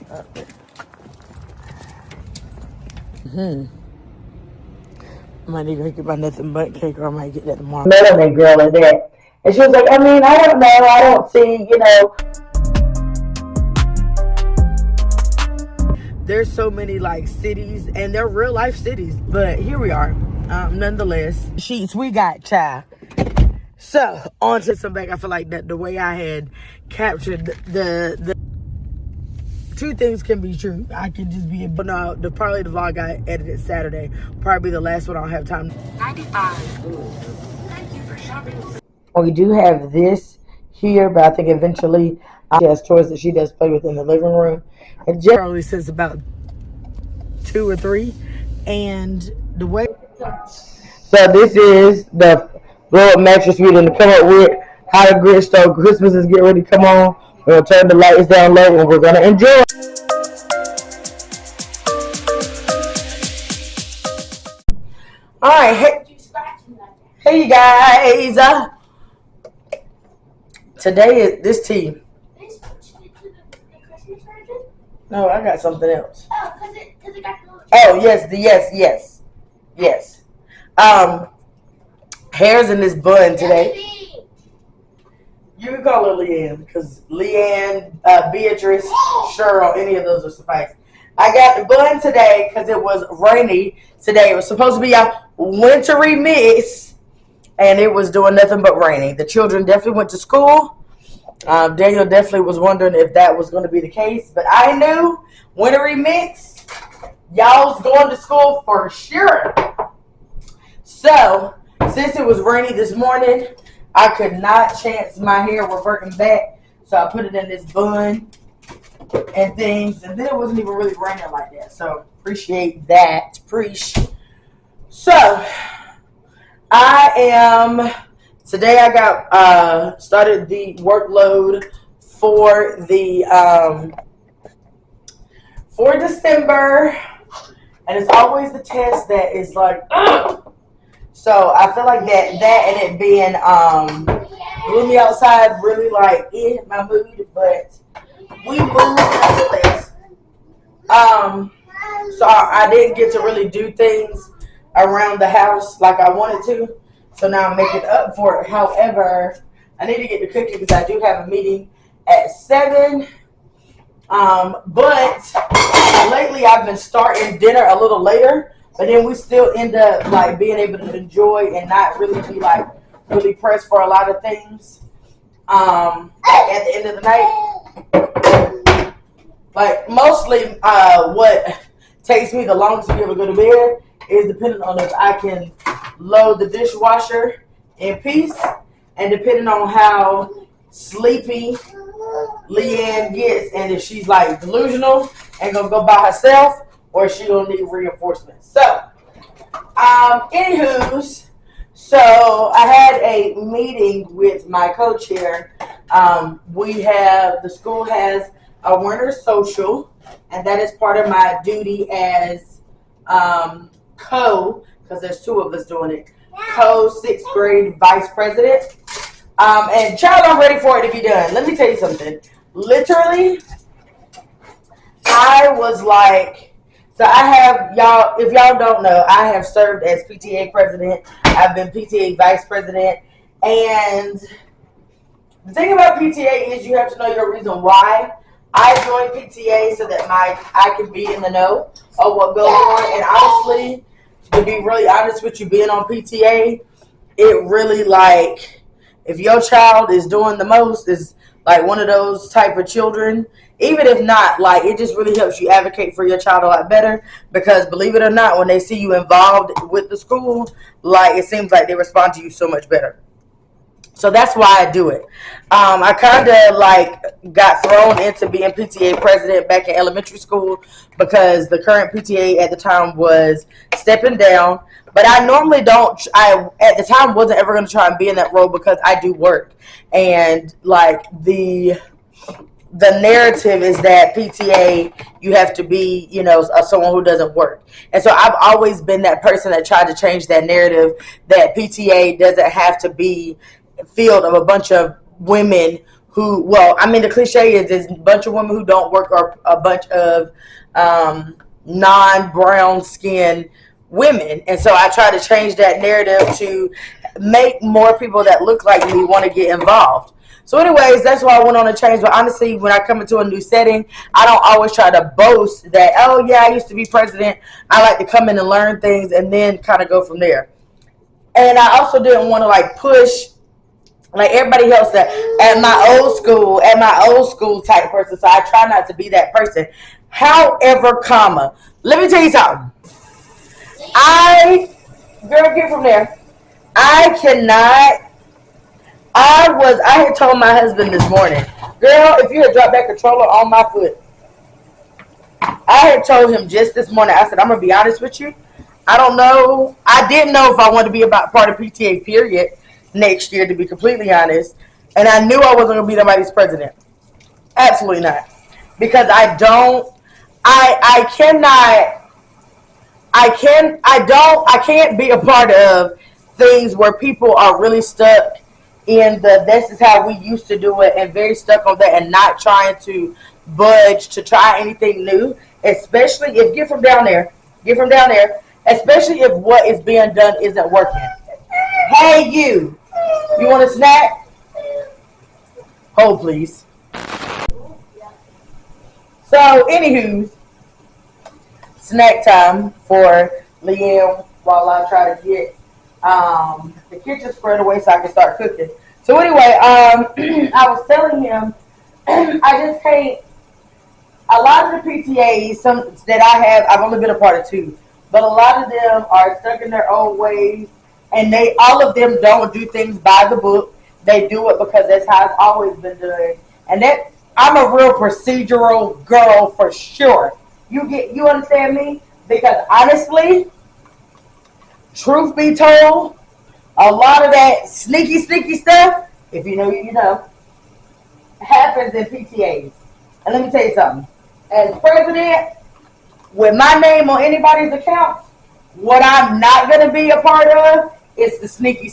I might need to get my nothing but cake, or I might get that tomorrow. Melanie girl at that. And she was like, I mean, I don't know. I don't see, There's so many like cities, and they're real life cities, but here we are. Nonetheless, sheets we got, child. So on to some back. I feel like that the way I had captured the two things can be true. I can just be, but no, probably the vlog I edited Saturday, probably the last one I'll have time. 95. Thank you for shopping. We do have this here, but I think eventually she has toys that she does play with in the living room. And just probably since about 2 or 3, and the way. So this is the blow up mattress we're gonna come up with. How the Grinch stole Christmas is getting ready to come on. We're gonna turn the lights down low and we're gonna enjoy. All right, hey you guys. Today is this tea. No, I got something else. Oh, because it got the Yes. Hair's in this bun today. You can call her Leanne, because Leanne, Beatrice, Cheryl, any of those will suffice. I got the bun today because it was rainy today. It was supposed to be a wintry mix, and it was doing nothing but raining. The children definitely went to school. Daniel definitely was wondering if that was going to be the case, but I knew wintry mix, y'all's going to school for sure. So, since it was rainy this morning, I could not chance my hair reverting back, so I put it in this bun and things, and then it wasn't even really raining like that, so appreciate that. So, today I got started the workload for the for December, and it's always the test that is like, ugh. So I feel like that and it being gloomy outside really like my mood, but we moved nonetheless. So I didn't get to really do things around the house like I wanted to. So now I'm making up for it. However, I need to get to cooking because I do have a meeting at 7. But lately I've been starting dinner a little later, but then we still end up like being able to enjoy and not really be like really pressed for a lot of things. At the end of the night, like mostly what takes me the longest to be able to go to bed is depending on if I can load the dishwasher in peace, and depending on how sleepy Leanne gets, and if she's like delusional and gonna go by herself, or she gonna need reinforcements. So, anywho's, so I had a meeting with my co-chair. The school has a winter social, and that is part of my duty as because there's 2 of us doing it, co-6th grade vice president. And child, I'm ready for it to be done. Let me tell you something. Literally, I was like, so I have, y'all, if y'all don't know, I have served as PTA president. I've been PTA vice president. And the thing about PTA is you have to know your reason why. I joined PTA so that I can be in the know of what goes on. And honestly, to be really honest with you, being on PTA, it really like, if your child is doing the most, is like one of those type of children, even if not, like it just really helps you advocate for your child a lot better, because believe it or not, when they see you involved with the school, like it seems like they respond to you so much better. So that's why I do it. I kind of like got thrown into being PTA president back in elementary school because the current PTA at the time was stepping down. But I normally don't. I at the time wasn't ever going to try and be in that role because I do work, and like the narrative is that PTA, you have to be, someone who doesn't work. And so I've always been that person that tried to change that narrative, that PTA doesn't have to be filled of a bunch of women who, well, I mean, the cliche is there's a bunch of women who don't work or a bunch of non-brown skin women. And so I try to change that narrative to make more people that look like me want to get involved. So anyways, that's why I went on a change. But honestly, when I come into a new setting, I don't always try to boast that, oh yeah, I used to be president. I like to come in and learn things and then kind of go from there. And I also didn't want to like push like everybody else that at my old school type person. So I try not to be that person. However, let me tell you something. Girl, get from there. I cannot. I had told my husband this morning, girl, if you had dropped that controller on my foot, I had told him just this morning, I said, I'm going to be honest with you. I don't know. I didn't know if I wanted to be about part of PTA, period, next year, to be completely honest. And I knew I wasn't going to be nobody's president. Absolutely not. Because I can't be a part of things where people are really stuck in this is how we used to do it and very stuck on that and not trying to budge to try anything new, especially if get from down there, especially if what is being done isn't working. Hey, you want a snack? Hold, please. So, anywho, snack time for Liam while I try to get the kitchen squared away so I can start cooking. So anyway, I was telling him I just hate a lot of the PTAs that I have. I've only been a part of 2, but a lot of them are stuck in their own ways, and all of them don't do things by the book. They do it because that's how it's always been done. And that I'm a real procedural girl for sure. You understand me? Because honestly, truth be told, a lot of that sneaky stuff, if you know, you know, happens in PTAs. And let me tell you something. As president, with my name on anybody's account, what I'm not going to be a part of is the sneaky.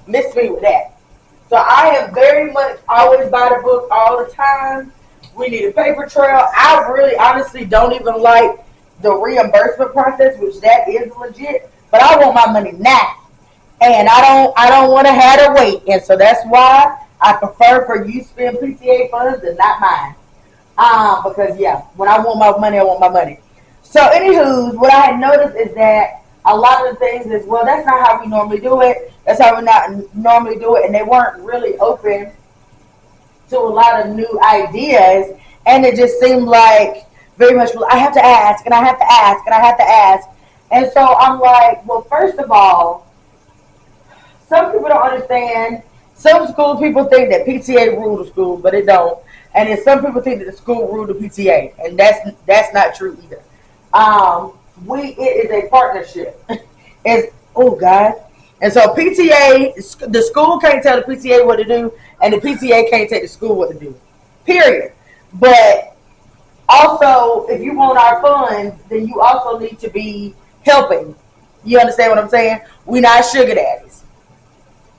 Miss me with that. So I am very much always by the book all the time. We need a paper trail. I really honestly don't even like the reimbursement process, which that is legit. But I want my money now. And I don't want to have to wait. And so that's why I prefer for you to spend PTA funds and not mine. Because yeah, when I want my money, I want my money. So anywho, what I had noticed is that a lot of the things is, well, that's not how we normally do it. That's how we not normally do it. And they weren't really open to a lot of new ideas. And it just seemed like very much, well, I have to ask, and I have to ask, and I have to ask. And so I'm like, well, first of all, some people don't understand. Some school people think that PTA rule the school, but it don't. And then some people think that the school rule the PTA, and that's not true either. It is a partnership. Oh God. And so PTA, the school can't tell the PTA what to do, and the PTA can't tell the school what to do. Period. But also, if you want our funds, then you also need to be helping. You understand what I'm saying? We're not sugar daddies.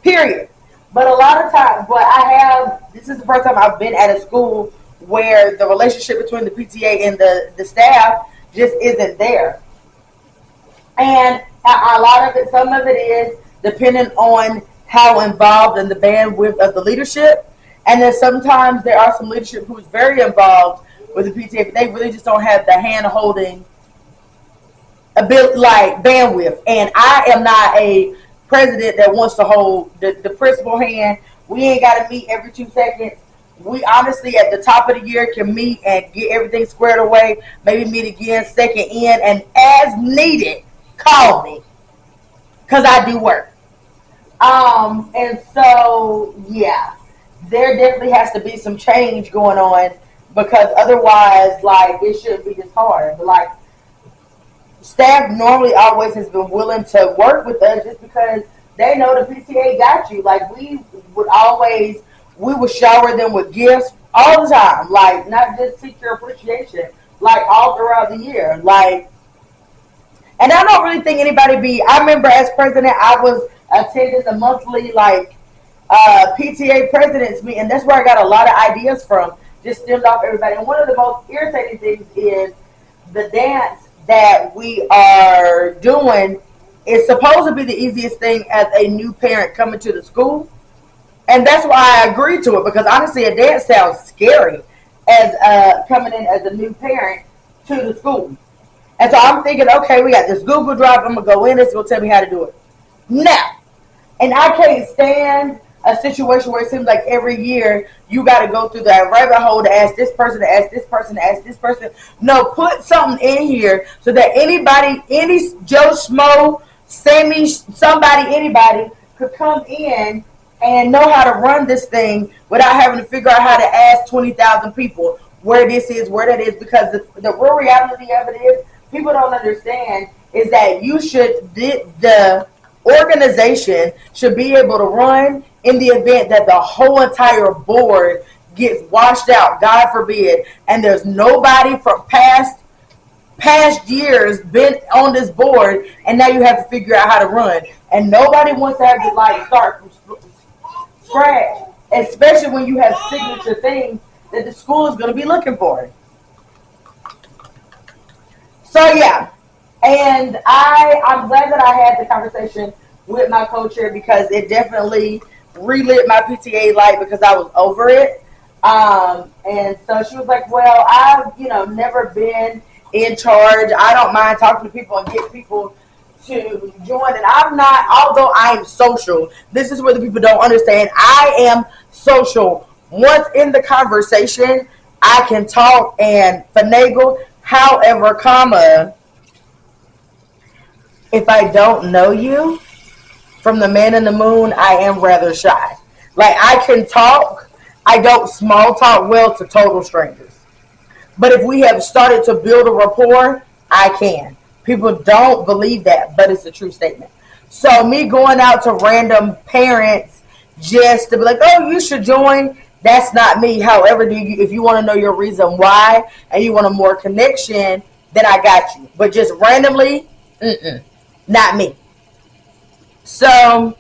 Period. But a lot of times, this is the first time I've been at a school where the relationship between the PTA and the staff just isn't there. And a lot of it, some of it is depending on how involved in the bandwidth of the leadership. And then sometimes there are some leadership who is very involved with the PTA, but they really just don't have the hand-holding ability, like bandwidth. And I am not a president that wants to hold the principal hand. We ain't got to meet every 2 seconds. We honestly, at the top of the year, can meet and get everything squared away. Maybe meet again second in, and as needed, call me, because I do work. And so, yeah, there definitely has to be some change going on, because otherwise, like, it shouldn't be this hard. But, like, staff normally always has been willing to work with us just because they know the PTA got you. Like, we would shower them with gifts all the time. Like, not just teacher appreciation, like, all throughout the year. Like, and I don't really think I remember as president, I was attending the monthly, like, PTA presidents meet, and that's where I got a lot of ideas from. Just stemmed off everybody. And one of the most irritating things is the dance that we are doing is supposed to be the easiest thing as a new parent coming to the school. And that's why I agreed to it, because honestly, a dance sounds scary as coming in as a new parent to the school. And so I'm thinking, okay, we got this Google Drive. I'm going to go in. It's going to tell me how to do it. Now, and I can't stand a situation where it seems like every year you got to go through that rabbit hole to ask this person, to ask this person, to ask this person. No, put something in here so that anybody, any Joe Schmo, Sammy, somebody, anybody could come in and know how to run this thing without having to figure out how to ask 20,000 people where this is, where that is. Because the real reality of it is, people don't understand is that you should, the organization should be able to run in the event that the whole entire board gets washed out, God forbid, and there's nobody from past years been on this board, and now you have to figure out how to run. And nobody wants to have to like start from scratch, especially when you have signature things that the school is going to be looking for. So yeah, and I'm glad that I had the conversation with my co-chair, because it definitely relit my PTA light, because I was over it. And so she was like, well, I've never been in charge. I don't mind talking to people and get people to join. And I'm not, although I am social, this is where the people don't understand. I am social. Once in the conversation, I can talk and finagle. However, if I don't know you from the man in the moon, I am rather shy. Like, I can talk. I don't small talk well to total strangers. But if we have started to build a rapport, I can. People don't believe that, but it's a true statement. So me going out to random parents just to be like, oh, you should join, that's not me. However, if you want to know your reason why and you want a more connection, then I got you. But just randomly, not me. So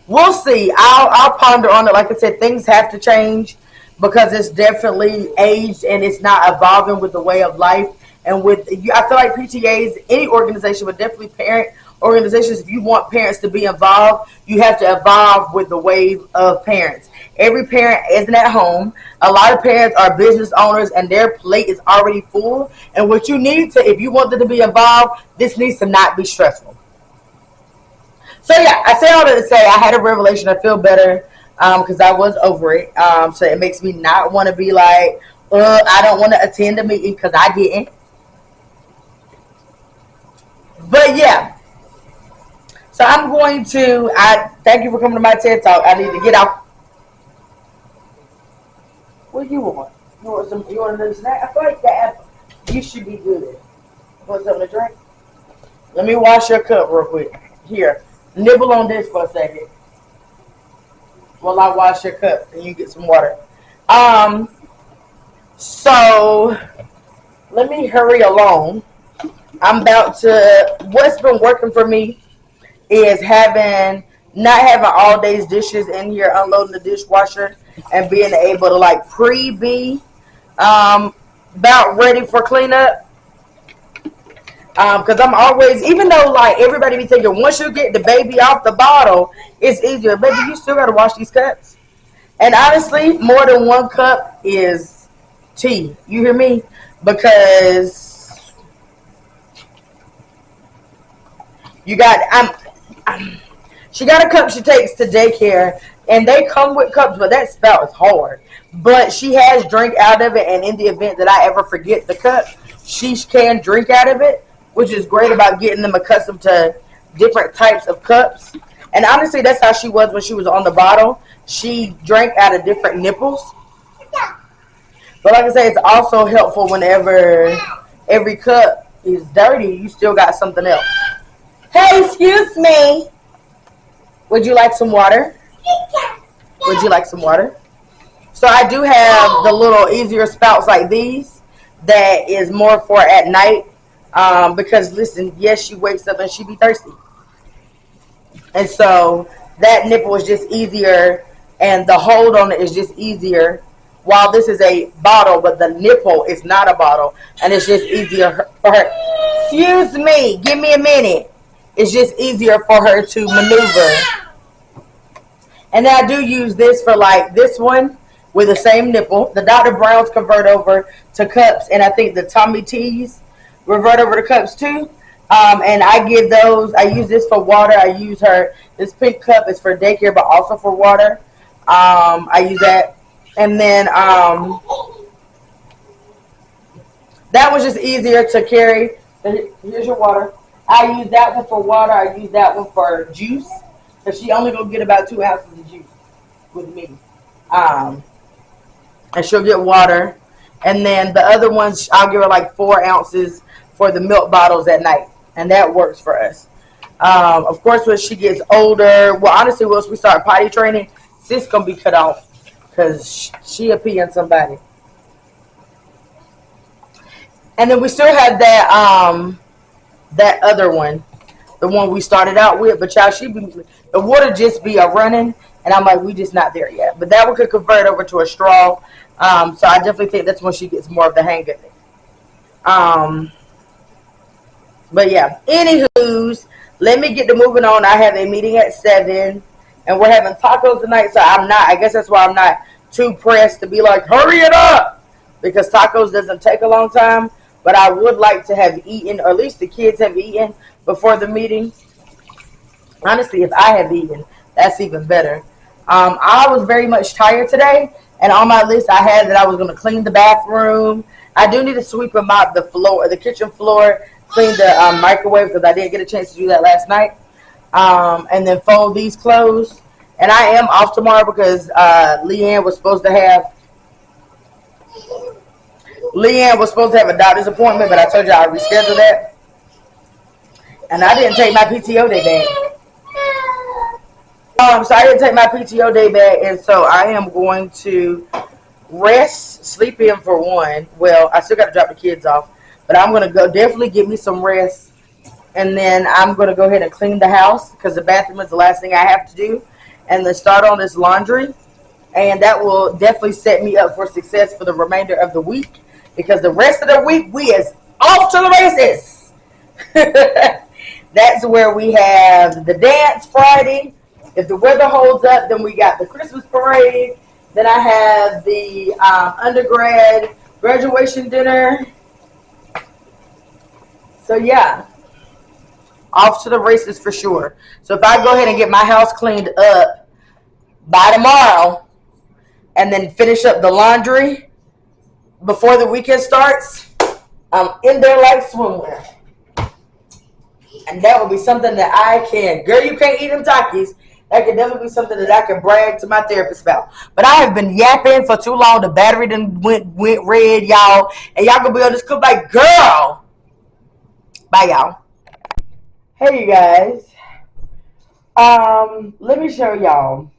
we'll see. I'll ponder on it. Like I said, things have to change, because it's definitely aged and it's not evolving with the way of life. And with, I feel like PTAs, any organization, but definitely parent organizations, if you want parents to be involved, you have to evolve with the wave of parents. Every parent isn't at home. A lot of parents are business owners and their plate is already full. And what you need to, if you want them to be involved, this needs to not be stressful. So yeah, I say all that to say I had a revelation. I feel better because I was over it. So it makes me not want to be like, I don't want to attend a meeting, because I didn't. But yeah. So I'm going to, thank you for coming to my TED Talk. I need to get out. What do you want? You want another snack? I feel like that you should be good. You want something to drink? Let me wash your cup real quick. Here, nibble on this for a second while I wash your cup and you get some water. So let me hurry along. I'm about to, what's been working for me is not having all day's dishes in here, unloading the dishwasher, and being able to like be about ready for cleanup. Because I'm always, even though like everybody be thinking once you get the baby off the bottle, it's easier. Baby, you still got to wash these cups. And honestly, more than one cup is tea. You hear me? Because you got, she got a cup she takes to daycare, and they come with cups, but that spout is hard. But she has drink out of it, and in the event that I ever forget the cup, she can drink out of it, which is great about getting them accustomed to different types of cups. And honestly, that's how she was when she was on the bottle. She drank out of different nipples. But like I say, it's also helpful whenever every cup is dirty, you still got something else. Hey, excuse me. Would you like some water? Would you like some water? So I do have the little easier spouts like these that is more for at night. Because listen, yes, she wakes up and she be thirsty. And so that nipple is just easier, and the hold on it is just easier. While this is a bottle, but the nipple is not a bottle, and it's just easier for her. Excuse me, give me a minute. It's just easier for her to maneuver. And then I do use this for like this one with the same nipple. The Dr. Browns convert over to cups, and I think the Tommy T's revert over to cups too. And I give those. I use this for water. I use this pink cup is for daycare, but also for water. I use that, and then that was just easier to carry. Here's your water. I use that one for water. I use that one for juice, because she only gonna get about 2 ounces of juice with me. And she'll get water. And then the other ones, I'll give her like 4 ounces for the milk bottles at night. And that works for us. Of course, when she gets older, well, honestly, once we start potty training, sis gonna be cut off because she'll pee on somebody. And then we still have that other one, the one we started out with, but y'all, the water just be a running, and I'm like, we just not there yet. But that one could convert over to a straw, so I definitely think that's when she gets more of the hang of it. But yeah, anywho's, let me get to moving on. I have a meeting at 7, and we're having tacos tonight, so I guess that's why I'm not too pressed to be like, hurry it up, because tacos doesn't take a long time. But I would like to have eaten, or at least the kids have eaten before the meeting. Honestly, if I have eaten, that's even better. I was very much tired today, and on my list I had that I was going to clean the bathroom. I do need to sweep and mop the floor, the kitchen floor, clean the microwave, because I didn't get a chance to do that last night. And then fold these clothes. And I am off tomorrow because Leanne was supposed to have a doctor's appointment, but I told you I rescheduled that. And I didn't take my PTO day back. So I didn't take my PTO day back, and so I am going to sleep in for one. Well, I still got to drop the kids off, but I'm going to definitely give me some rest. And then I'm going to go ahead and clean the house, because the bathroom is the last thing I have to do. And then start on this laundry. And that will definitely set me up for success for the remainder of the week, because the rest of the week we is off to the races. That's where we have the dance Friday. If the weather holds up, then we got the Christmas parade. Then I have the undergrad graduation dinner. So yeah, off to the races for sure. So if I go ahead and get my house cleaned up by tomorrow, and then finish up the laundry before the weekend starts, I'm in there like swimwear. And that would be something that I can, girl, you can't eat them Takis. That could definitely be something that I can brag to my therapist about. But I have been yapping for too long. The battery done went red, y'all. And y'all gonna be on this clip like, girl. Bye, y'all. Hey, you guys. Let me show y'all.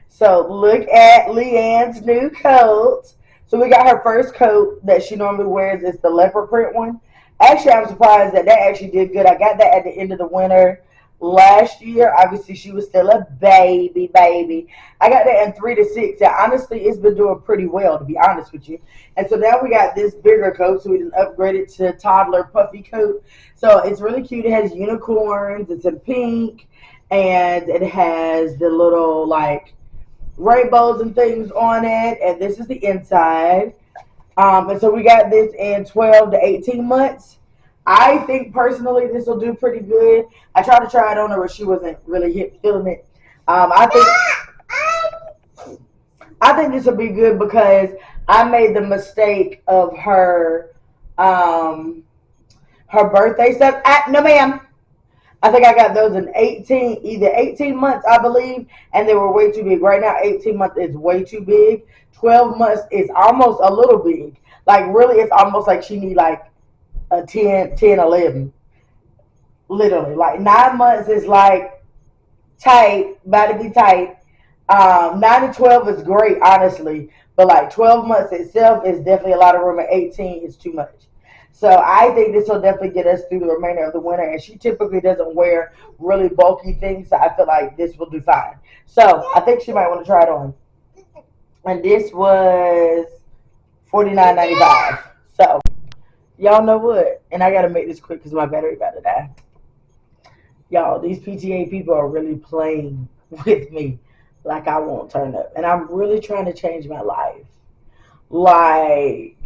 So look at Leanne's new coat. So we got her first coat that she normally wears. It's the leopard print one. Actually, I'm surprised that actually did good. I got that at the end of the winter last year. Obviously, she was still a baby. I got that in 3 to 6. And honestly, it's been doing pretty well, to be honest with you. And so now we got this bigger coat. So we just upgraded to toddler puffy coat. So it's really cute. It has unicorns. It's in pink. And it has the little, like, rainbows and things on it. And this is the inside. And so we got this in 12 to 18 months. I think personally this will do pretty good. I tried to try it on her, but she wasn't really feeling it. I think this will be good because I made the mistake of her birthday stuff. No, ma'am. I think I got those in either 18 months, I believe, and they were way too big. Right now, 18 months is way too big. 12 months is almost a little big. Like, really, it's almost like she need like a 10, 11. Literally. Like, 9 months is like tight, about to be tight. 9 to 12 is great, honestly. But like 12 months itself is definitely a lot of room, and 18 is too much. So I think this will definitely get us through the remainder of the winter. And she typically doesn't wear really bulky things, so I feel like this will do fine. So I think she might want to try it on. And this was $49.95. So y'all know what? And I gotta make this quick because my battery about to die. Y'all, these PTA people are really playing with me like I won't turn up. And I'm really trying to change my life. Like,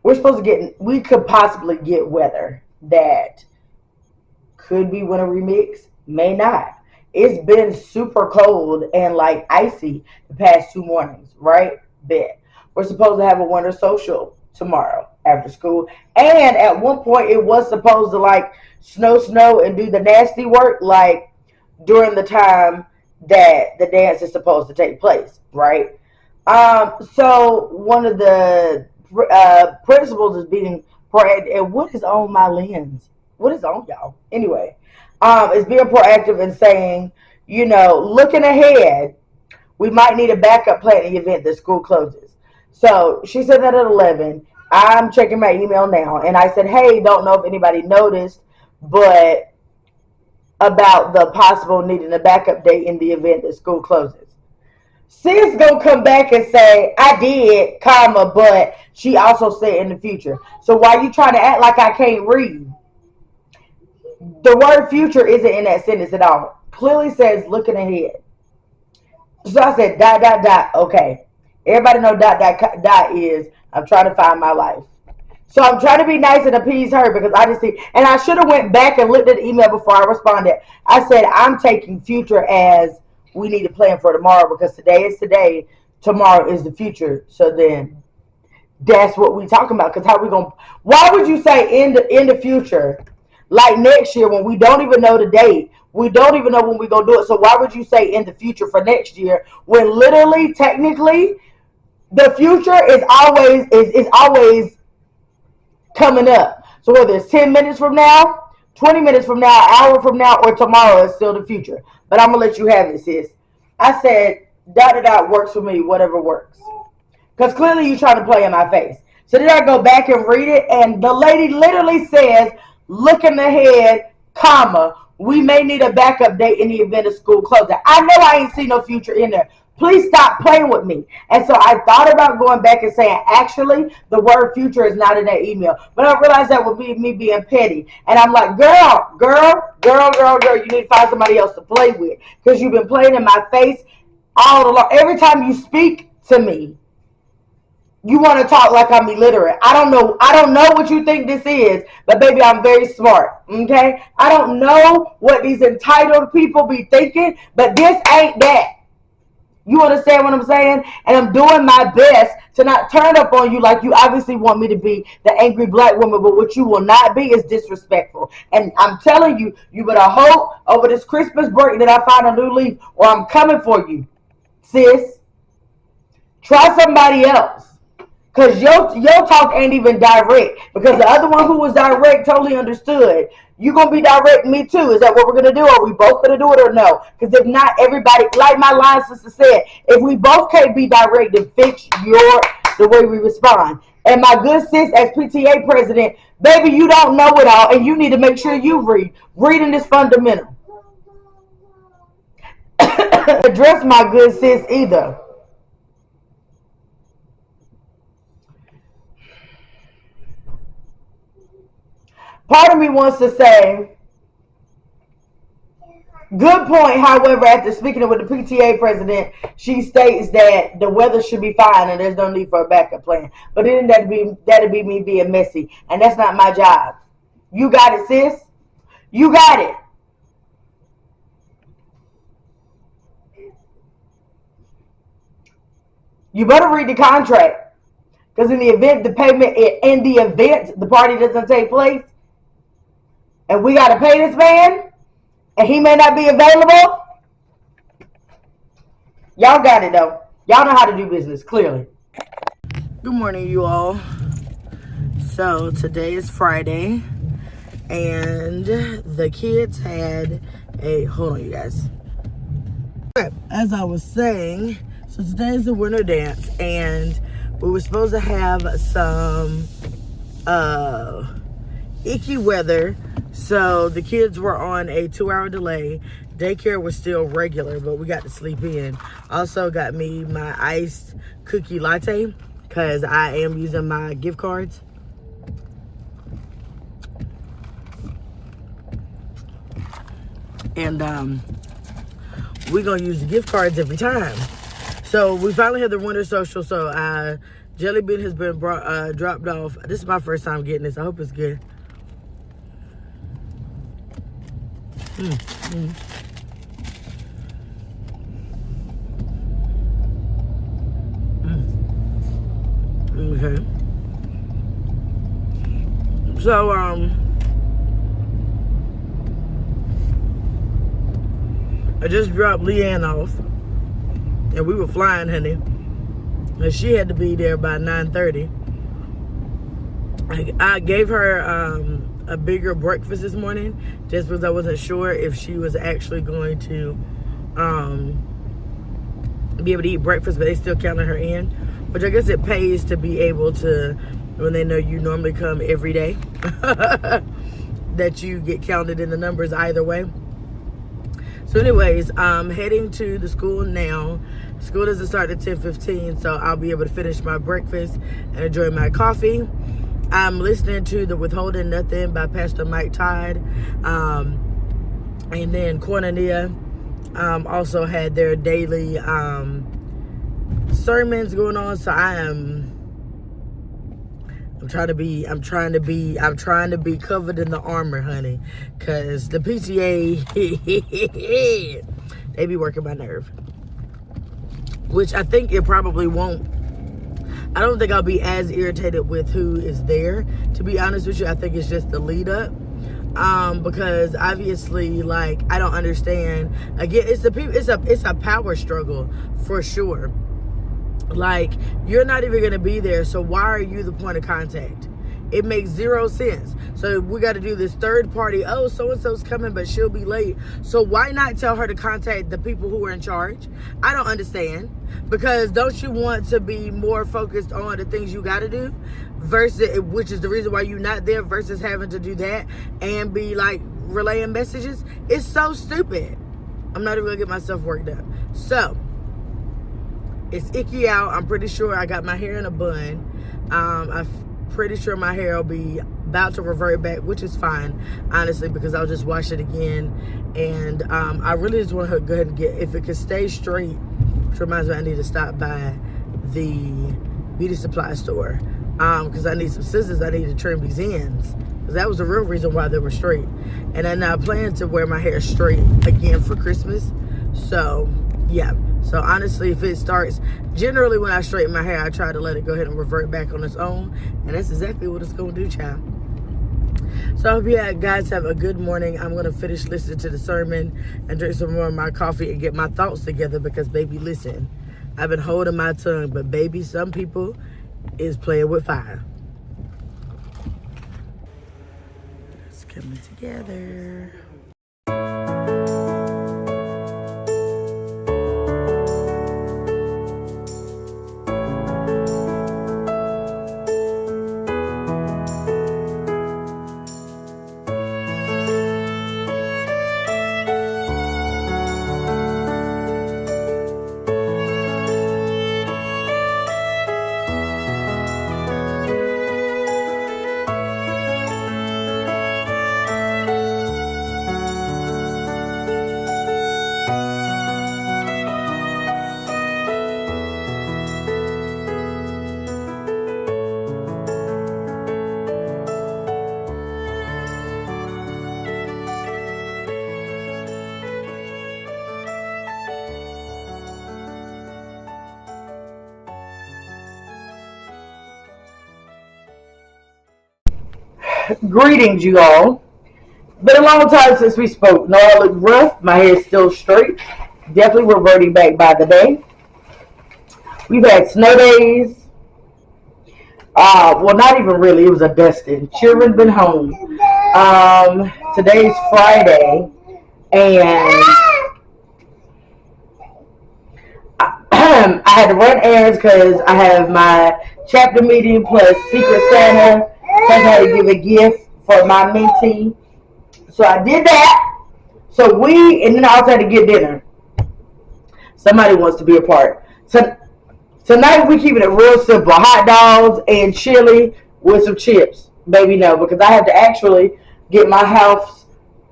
we could possibly get weather that could be winter remix, may not. It's been super cold and like icy the past 2 mornings, right? Bet. We're supposed to have a winter social tomorrow after school. And at one point it was supposed to like snow and do the nasty work like during the time that the dance is supposed to take place, right? So one of the principals is being proactive. And what is on my lens? What is on y'all? Anyway, is being proactive and saying, looking ahead, we might need a backup plan in the event the school closes. So she said that at 11. I'm checking my email now, and I said, hey, don't know if anybody noticed, but about the possible needing a backup date in the event the school closes. Sis gonna come back and say, I did, comma, but she also said in the future. So why you trying to act like I can't read? The word future isn't in that sentence at all. Clearly says looking ahead. So I said dot. Okay. Everybody know dot is I'm trying to find my life. So I'm trying to be nice and appease her because I just see, and I should have went back and looked at the email before I responded. I said I'm taking future as we need to plan for tomorrow because today is today, tomorrow is the future. So then that's what we talking about. Because why would you say in the future, like next year when we don't even know the date, we don't even know when we're going to do it. So why would you say in the future for next year when literally, technically, the future is always coming up. So whether it's 10 minutes from now, 20 minutes from now, an hour from now, or tomorrow is still the future. But I'm going to let you have it, sis. I said, dot works for me, whatever works. Because clearly you're trying to play in my face. So then I go back and read it, and the lady literally says, looking ahead, comma, we may need a backup date in the event of school closing. I know I ain't seen no future in there. Please stop playing with me. And so I thought about going back and saying, actually, the word future is not in that email. But I realized that would be me being petty. And I'm like, girl, you need to find somebody else to play with. Because you've been playing in my face all along. Every time you speak to me, you want to talk like I'm illiterate. I don't know what you think this is, but baby, I'm very smart. Okay? I don't know what these entitled people be thinking, but this ain't that. You understand what I'm saying? And I'm doing my best to not turn up on you like you obviously want me to be the angry black woman, but what you will not be is disrespectful. And I'm telling you, you better hope over this Christmas break that I find a new leaf or I'm coming for you, sis. Try somebody else. Because your talk ain't even direct. Because the other one who was direct totally understood. You going to be direct me too. Is that what we're going to do? Are we both going to do it or no? Because if not, everybody, like my line sister said, if we both can't be direct, then fix the way we respond. And my good sis as PTA president, baby, you don't know it all. And you need to make sure you read. Reading is fundamental. Address my good sis either. Part of me wants to say, good point. However, after speaking with the PTA president, she states that the weather should be fine and there's no need for a backup plan. But then that'd be me being messy, and that's not my job. You got it, sis. You got it. You better read the contract, because in the event the party doesn't take place, and we got to pay this man, and he may not be available. Y'all got it, though. Y'all know how to do business, clearly. Good morning, you all. So, today is Friday, and the kids had hold on, you guys. As I was saying, so today is the winter dance, and We were supposed to have some icky weather, so the kids were on a 2-hour delay. Daycare was still regular, but we got to sleep in. Also got me my iced cookie latte because I am using my gift cards. And we're gonna use the gift cards every time. So we finally had the winter social. So Jelly Bean has been dropped off. This is my first time getting this. I hope it's good. Okay. So I just dropped Leanne off, and we were flying, honey. And she had to be there by 9:30. I gave her a bigger breakfast this morning, just because I wasn't sure if she was actually going to be able to eat breakfast, but they still counted her in. Which I guess it pays to be able to, when they know you normally come every day, that you get counted in the numbers either way. So anyways, I'm heading to the school now. School doesn't start at 10:15, so I'll be able to finish my breakfast and enjoy my coffee. I'm listening to the Withholding Nothing by Pastor Mike Todd. And then Cornelia also had their daily sermons going on. So I'm trying to be covered in the armor, honey, because the PTA they be working my nerve, which I think it probably won't. I don't think I'll be as irritated with who is there, to be honest with you. I think it's just the lead up, because obviously, like, I don't understand. Again, it's a power struggle for sure. Like, you're not even going to be there, so why are you the point of contact? It makes zero sense. So we got to do this third party. Oh, so-and-so's coming, but she'll be late. So why not tell her to contact the people who are in charge? I don't understand. Because don't you want to be more focused on the things you got to do, versus, which is the reason why you're not there, versus having to do that and be like relaying messages? It's so stupid. I'm not even going to get myself worked up. So it's icky out. I'm pretty sure I got my hair in a bun. I'm pretty sure my hair will be about to revert back, which is fine, honestly, because I'll just wash it again. And I really just want to go ahead and get, if it can stay straight, which reminds me I need to stop by the beauty supply store, because I need some scissors. I need to trim these ends, because that was the real reason why they were straight. And I now plan to wear my hair straight again for Christmas. So yeah. So honestly, if it starts, generally when I straighten my hair, I try to let it go ahead and revert back on its own. And that's exactly what it's going to do, child. So I hope you guys have a good morning. I'm going to finish listening to the sermon and drink some more of my coffee and get my thoughts together, because, baby, listen, I've been holding my tongue, but, baby, some people is playing with fire. It's coming together. Greetings, you all. Been a long time since we spoke. No, I look rough. My hair is still straight. Definitely reverting back by the day. We've had snow days. Well, not even really. It was a dusting. Children been home. Today's Friday, and I had to run errands because I have my chapter meeting plus Secret Santa. Plus I had to give a gift for my mentee. So I did that. And then I also had to get dinner. Somebody wants to be a part. So tonight we keeping it real simple. Hot dogs and chili with some chips. Baby, no, because I had to actually get my house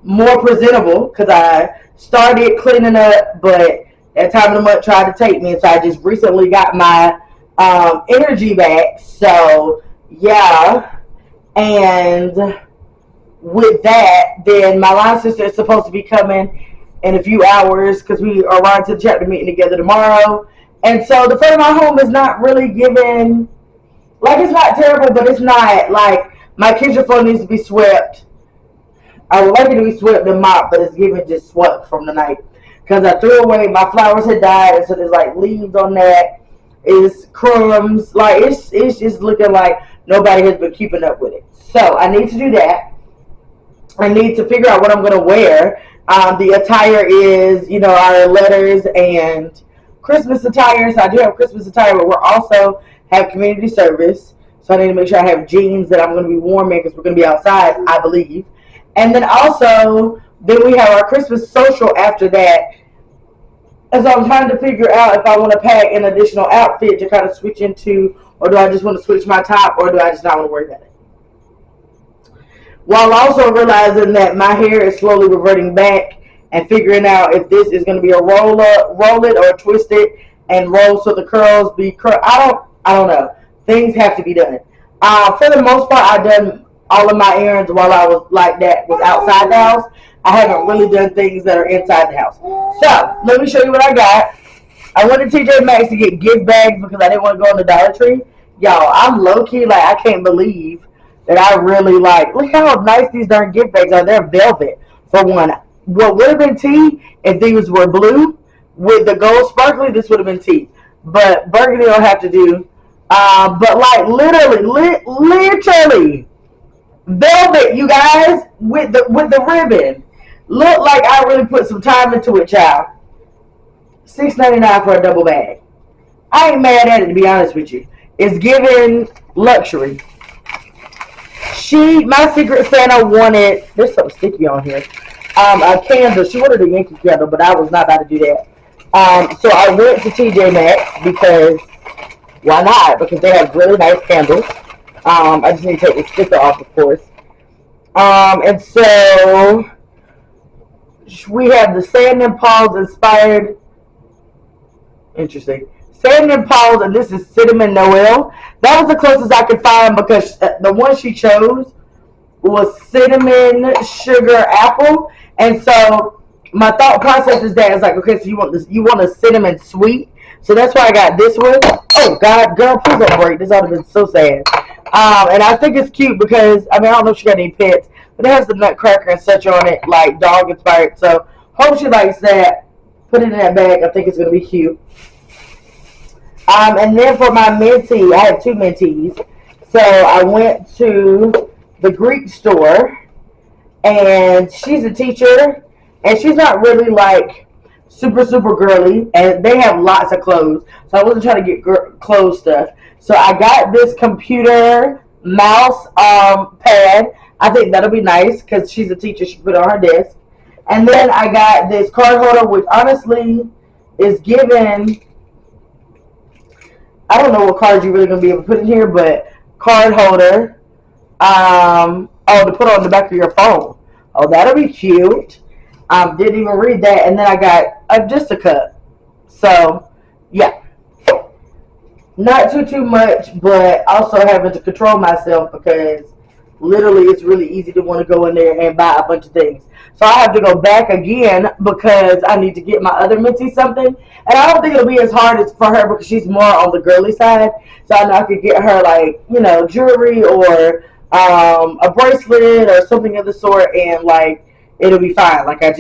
more presentable because I started cleaning up, but that time of the month tried to take me. And so I just recently got my energy back. So, yeah. And with that, then my line sister is supposed to be coming in a few hours because we are riding to the chapter meeting together tomorrow. And so the front of my home is not really giving, like, it's not terrible, but it's not like my kitchen floor needs to be swept. I would like it to be swept and mopped, but it's giving just swept from the night because I threw away, my flowers had died, and so there's like leaves on that. It's crumbs, like it's just looking like nobody has been keeping up with it. So I need to do that. I need to figure out what I'm gonna wear. The attire is, our letters and Christmas attire. So I do have Christmas attire, but we're also have community service. So I need to make sure I have jeans that I'm gonna be warm in because we're gonna be outside, I believe. And then also, then we have our Christmas social after that. And so I'm trying to figure out if I want to pack an additional outfit to kind of switch into, or do I just want to switch my top, or do I just not want to worry about it? While also realizing that my hair is slowly reverting back and figuring out if this is going to be a roll it or twist it and roll so the curls be curl. I don't know. Things have to be done. For the most part, I've done all of my errands while I was like that was outside the house. I haven't really done things that are inside the house. So let me show you what I got. I went to TJ Maxx to get gift bags because I didn't want to go in the Dollar Tree. Y'all, I'm low key like I can't believe that I really like. Look how nice these darn gift bags are. They're velvet for one. What would have been tea if these were blue with the gold sparkly? This would have been tea, but burgundy will have to do. But like literally velvet, you guys, with the ribbon. Look like I really put some time into it, child. $6.99 for a double bag. I ain't mad at it, to be honest with you. It's giving luxury. My Secret Santa wanted, there's something sticky on here, a candle. She wanted a Yankee candle, but I was not about to do that. So I went to TJ Maxx because, why not? Because they have really nice candles. I just need to take the sticker off, of course. And so we have the Sand and Paws inspired. Interesting. Sand and Paws, and this is Cinnamon Noel. That was the closest I could find because the one she chose was cinnamon sugar apple. And so my thought process is that it's like, okay, so you want a cinnamon sweet. So that's why I got this one. Oh God, girl, please don't break. This would have been so sad. And I think it's cute because I don't know if she got any pets, but it has the nutcracker and such on it, like dog inspired. So hope she likes that. Put it in that bag. I think it's gonna be cute. And then for my mentee, I have two mentees. So I went to the Greek store, and she's a teacher, and she's not really like super girly, and they have lots of clothes. So I wasn't trying to get clothes stuff. So I got this computer mouse pad. I think that'll be nice because she's a teacher. She put it on her desk. And then I got this card holder, which honestly is given, I don't know what cards you're really going to be able to put in here, but card holder. To put on the back of your phone. Oh, that'll be cute. Didn't even read that. And then I got just a cup. So, yeah. Not too much, but also having to control myself because literally it's really easy to want to go in there and buy a bunch of things. So I have to go back again because I need to get my other mentee something. And I don't think it'll be as hard as for her because she's more on the girly side. So I know I could get her like, jewelry or a bracelet or something of the sort, and like it'll be fine. Like I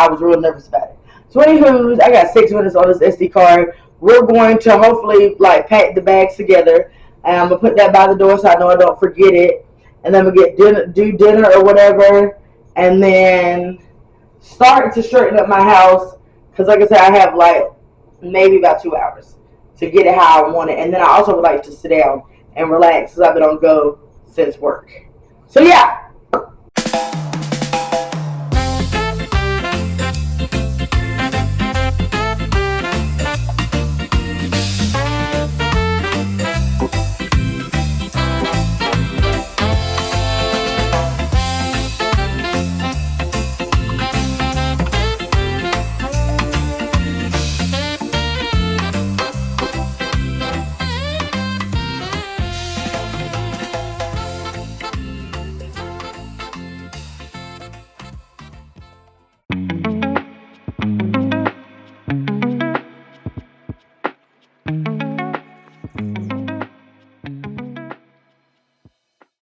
was real nervous about it. So anywho, I got 6 minutes on this SD card. We're going to hopefully like pack the bags together, and I'm gonna put that by the door so I know I don't forget it. And then we'll do dinner or whatever, and then start to straighten up my house. Because like I said, I have like maybe about 2 hours to get it how I want it. And then I also would like to sit down and relax because I've been on go since work. So yeah,